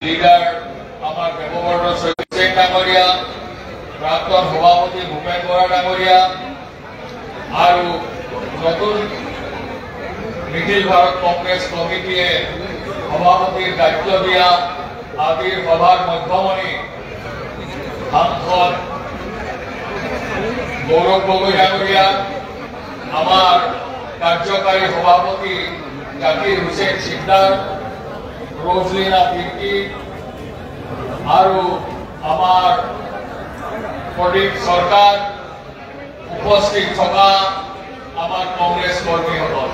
Leader আমাৰ দেববৰ্ণ সৈনিক ডাঙৰিয়া, প্ৰাক্তন সভাপতি ভূপেন বৰা ডাঙরিয়া আর নতুন নিখিল ভারত কংগ্রেস কমিটিয়ে সভাপতির দায়িত্ব দিয়া আজির সভার মধ্যমণি সাংসদ গৌরব গগৈ ডাঙরিয়া, আমার কার্যকারী সভাপতি জাকির হুসেন সিকদার, রোজলিনা তির্কি আর আমার প্রদীপ সরকার, উপস্থিত থাকা আমার কংগ্রেস কর্মীসকল,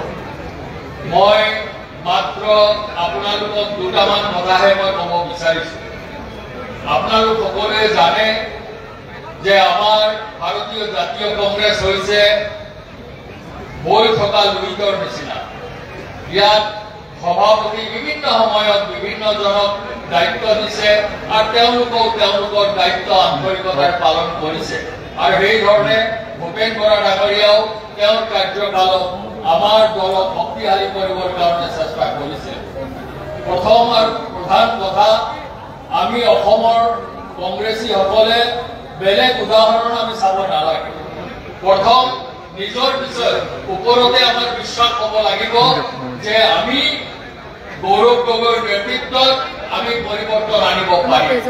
মই মাত্র আপোনালোকক দুটামান কথাহে মই কব বিচাৰিছো। আপোনালোক সকলে জানে যে আমাৰ ভাৰতীয় জাতীয় কংগ্ৰেস হয়েছে বই থকা লুইতৰ নিচিনা। ইয়াত সভাপতি বিভিন্ন সময়ত বিভিন্ন জনক দায়িত্ব দিছে আৰ তেওঁলোকৰ দায়িত্ব আন্তৰিকতাৰ পালন কৰেছে। আৰ সেই ধৰনে ভূপেন বৰা ডাঙৰিয়াও তেওঁৰ কাৰ্যকালত আমাৰ দলক শক্তিশালী কৰিবৰ কাৰণে চেষ্টা কৰেছে। প্ৰথম আৰ প্ৰধান কথা, আমি অসমৰ কংগ্ৰেসী সকলে বেলেগ উদাহৰণ আমি চাব নালাগে। প্ৰথম নিজৰ বিষয় ওপৰতে আমাৰ বিশ্বাস হব লাগিব যে আমি গৌৰব গগৈৰ নেতৃত্বত আমি পৰিবৰ্তন আনিব পাৰিম।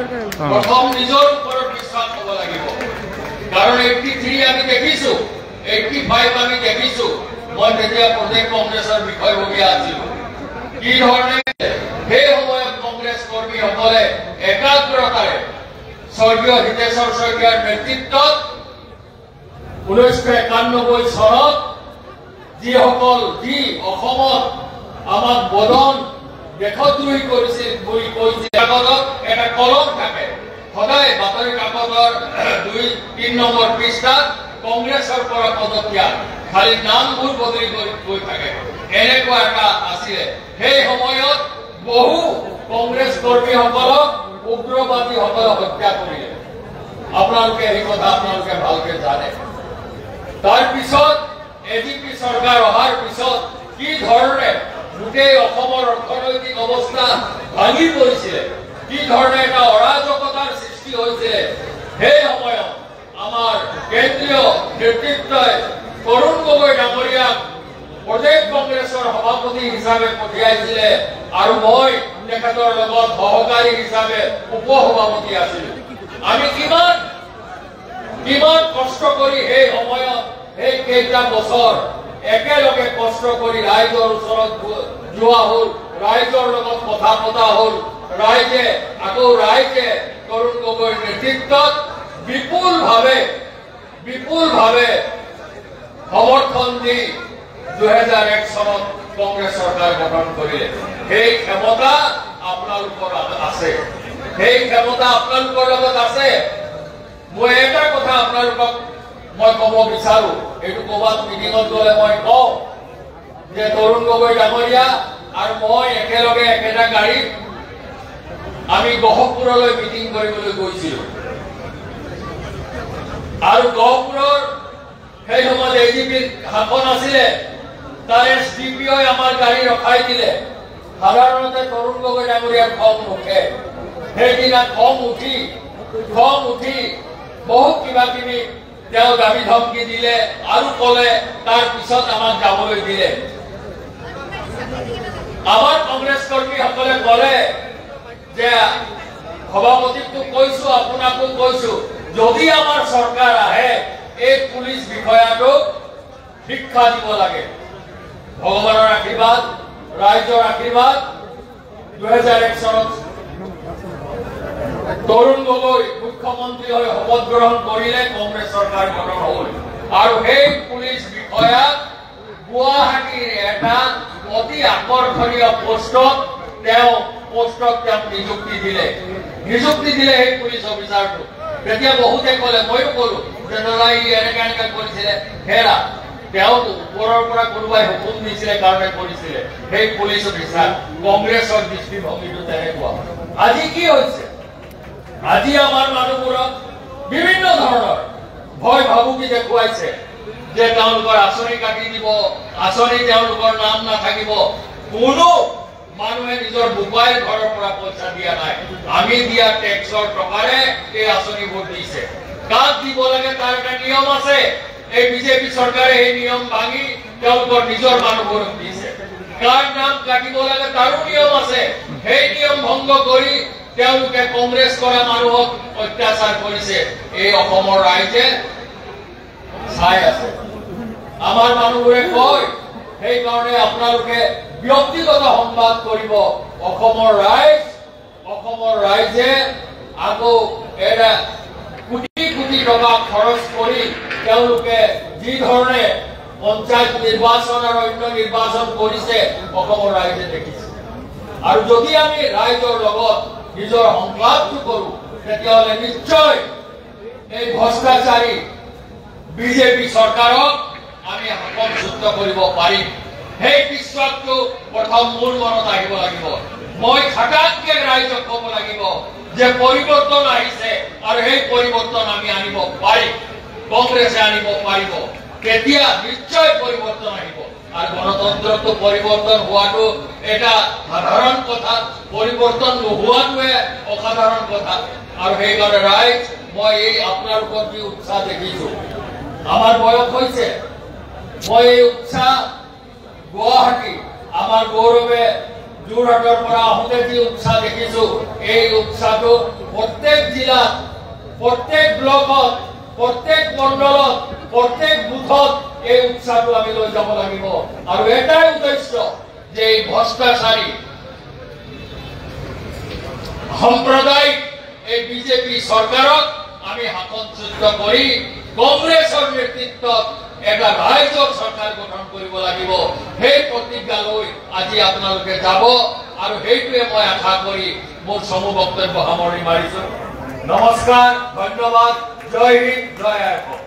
প্ৰথম নিজৰ ওপৰত বিশ্বাস হব লাগিব, কাৰণ 83 আমি দেখিছো, 85 আমি দেখিছো। মই তেতিয়া প্ৰদেশ কংগ্ৰেছৰ বিষয়ববীয়া আছিলো। কি ধৰণে সেই সময়ত কংগ্ৰেছ কৰ্মীসকলে একাগ্ৰতাৰে স্বৰ্গীয় হিতেশ্বৰ শইকীয়াৰ নেতৃত্বত 1991 চনত যি অসমত আমাক বদন দেশদ্ৰোহী কৰিছিল বুলি কৈছিল, কাগজত এটা কলম থাকে, সদায় বাতৰি কাকতৰ 2-3 নম্বৰ পৃষ্ঠাত কংগ্ৰেছৰ পৰা পদত্যাগ, খালি নামবোৰ বদলি গৈ থাকে, এনেকুৱা এটা আছিলে। সেই সময়ত বহু কংগ্ৰেছ কৰ্মীসকলক উগ্ৰবাদীসকলে হত্যা কৰিলে। আপোনালোকে এই কথা আপোনালোকে ভালকে জানে। তাৰ পিছত এজিপি সৰকাৰ অহাৰ পিছত কি ধৰনে গোটেই অসমৰ অৰ্থনৈতিক অবস্থা ভাঙি পৰিছিল, কি ধরনে এটা অরাজকতার সৃষ্টি হয়েছিল, সেই সময়ত আমার কেন্দ্রীয় নেতৃত্বই তরুণ গগৈ ডাঙরিয়াক প্রদেশ কংগ্রেসের সভাপতি হিসাবে পঠিয়াইছিলে আর মই তেখেতৰ লগত সহকাৰী হিসাবে উপসভাপতি আছিলো। আমি কিমান কষ্ট কৰি সেই সময়ত এই কেইটা বছৰ একেলগে কষ্ট কৰি ৰাইজৰ ওচৰত যোৱা হল, ৰাইজৰ লগত কথা পতা হল, ৰাইজে তৰুণ গগৈৰ নেতৃত্বত বিপুলভাৱে সমৰ্থন দি 2001 চনত কংগ্ৰেছ চৰকাৰ গঠন কৰিলে। সেই ক্ষমতা আপোনালোকৰ আছে, সেই ক্ষমতা আপোনালোকৰ লগত আছে। মই এটা কথা আপোনালোকক মই কব বিচাৰো, এইটো ক'বাত মিটিঙত গলে মই কওঁ যে তৰুণ গগৈ ডাঙৰিয়া আৰু মই একেলগে একেটা গাড়ীত আমি গহপুৰলৈ মিটিং কৰিবলৈ গৈছিলো। আৰু গহপুৰৰ সেই সময়ত এজিপিৰ শাসন আছিলে, তাৰ এছডিপিঅ আমাৰ গাড়ী ৰখাই দিলে। সাধাৰণতে তৰুণ গগৈ ডাঙৰিয়াৰ খং নুঠে, সেইদিনা খং উঠি বহুত কিবা কিবি তেওঁ দাবী ধমকি দিলে আৰু কলে, তাৰ পিছত আমাক যাবলৈ দিলে। আমাৰ কংগ্ৰেছ কৰ্মীসকলে কলে যে সভাপতিকো কৈছো, আপোনাকো কৈছো, যদি আমাৰ চৰকাৰ আহে এই পুলিচ বিষয়াটোক শিক্ষা দিব লাগে। ভগৱানৰ আশীৰ্বাদ, ৰাইজৰ আশীৰ্বাদ, 2001 চনত তৰুণ গগৈ মুখ্যমন্ত্ৰী হয়ে শপথ গ্ৰহণ কৰিলে, কংগ্ৰেস সৰকাৰ গঠন হল। আৰ সেই পুলিশ বিষয়া গুৱাহাটীৰ এটা অতি আকৰ্ষণীয় পোস্টত নিযুক্তি দিলে সেই পুলিশ অফিসাৰটো। তেতিয়া বহুতে কলে, ময়ো কলো যে দাদা ই এনেকে কৰিছিলে, হেৰা তেওঁ ওপৰৰ পৰা কোনোবাই হুকুম দিছিলে কাৰণে কৰিছিলে। সেই পুলিচ অফিসাৰ কংগ্ৰেছৰ দৃষ্টিভংগীটো তেনেকুৱা। আজি কি হৈছে? আজি আমাৰ মানুহবোৰক বিভিন্ন ধৰণৰ ভয় ভাবুকি দেখুৱাইছে যে তেওঁলোকৰ আঁচনি কাটি দিব, আঁচনি তেওঁলোকৰ নাম নাথাকিব। কোনো মানুহে নিজৰ মোবাইল ঘৰৰ পৰা পইচা দিয়া নাই, আমি দিয়া টেক্সৰ টকাৰে এই আঁচনিবোৰ দিছে। কাক দিব লাগে তাৰ এটা নিয়ম আছে। এই বিজেপি চৰকাৰে এই নিয়ম ভাঙি তেওঁলোকৰ নিজৰ মানুহবোৰক দিছে। কাৰ নাম কাটিব লাগে তাৰো নিয়ম আছে। সেই নিয়ম ভংগ কৰি তেওঁলোকে কংগ্ৰেছ কৰা মানুহক অত্যাচাৰ কৰিছে। এই অসমৰ ৰাইজে চাই আছে। আমাৰ মানুহবোৰে কয়, সেইকাৰণে আপোনালোকে ব্যক্তিগত সংবাদ কৰিব। অসমৰ ৰাইজে আকৌ এটা কোটি কোটি টকা খৰচ কৰি তেওঁলোকে যি ধৰণে পঞ্চায়ত নিৰ্বাচন আৰু অন্য নিৰ্বাচন কৰিছে অসমৰ ৰাইজে দেখিছে। আৰু যদি আমি ৰাইজৰ লগত নিজৰ সংলাপটো কৰো, তেতিয়াহ'লে নিশ্চয় এই ভ্ৰষ্টাচাৰী বিজেপি চৰকাৰক আমি শাসনচ্যুত কৰিব পাৰিম। সেই বিশ্বাসটো প্ৰথম মোৰ মনত আহিব লাগিব। মই খাটাংকে ৰাইজক ক'ব লাগিব যে পৰিৱৰ্তন আহিছে আৰু সেই পৰিৱৰ্তন আমি আনিব পাৰিম। কংগ্ৰেছে আনিব পাৰিব। কেতিয়া নিশ্চয় পৰিৱৰ্তন আহিব। আৰু গণতন্ত্ৰতো পৰিৱৰ্তন হোৱাটো এটা সাধাৰণ কথা, পৰিৱৰ্তন নোহোৱাটোৱে অসাধাৰণ কথা। আৰু সেইকাৰণে ৰাইজ, মই এই আপোনালোকৰ যি উৎসাহ দেখিছো, আমাৰ বয়স হৈছে, মই এই উৎসাহ গুৱাহাটী আমাৰ গৌৰৱে যোৰহাটৰ পৰা আহোঁতে যি উৎসাহ দেখিছো, এই উৎসাহটো প্ৰত্যেক জিলাত, প্ৰত্যেক ব্লকত, প্ৰত্যেক মণ্ডলত, প্ৰত্যেক বুথত এই উৎসাহটো আমি লৈ যাব লাগিব। আৰু এটাই উদ্দেশ্য যে এই ভ্ৰষ্টাচাৰী সাম্প্ৰদায়িক এই বিজেপি চৰকাৰক আমি শাসনচ্যুত কৰি কংগ্ৰেছৰ নেতৃত্বত এটা ৰাইজৰ চৰকাৰ গঠন কৰিব লাগিব। সেই প্ৰতিজ্ঞা লৈ আজি আপোনালোকে যাব, আৰু সেইটোৱে মই আশা কৰি মোৰ চমু বক্তব্য সামৰণি মাৰিছো। নমস্কাৰ, ধন্যবাদ, জয় হিন্দ, জয় আই অসম।